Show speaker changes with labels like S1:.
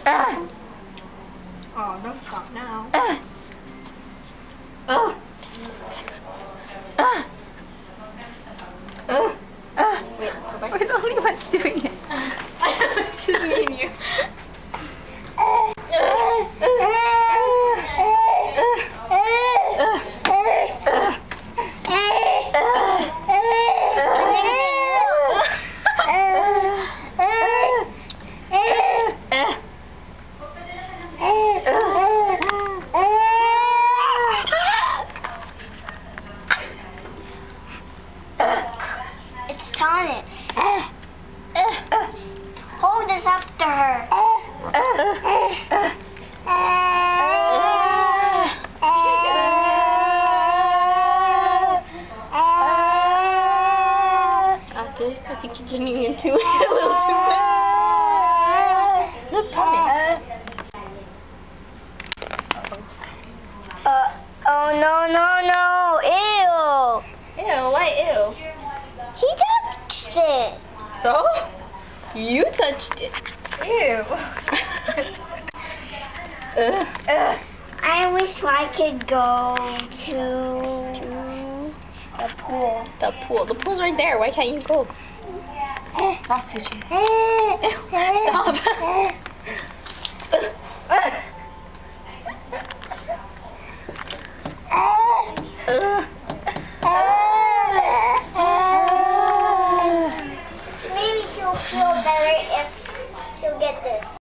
S1: Oh, don't stop now. Wait, let's go back.
S2: We're the only ones doing it.
S1: Just me and you.
S3: It's Thomas. Hold this after her.
S1: I think you're getting into it a little too much. Look, Thomas.
S3: Oh no. Ew.
S1: Ew, why ew?
S3: He touched it.
S1: So? You touched it. Ew.
S3: I wish I could go to the pool.
S1: The pool. The pool's right there. Why can't you go?
S2: Sausages.
S1: Stop.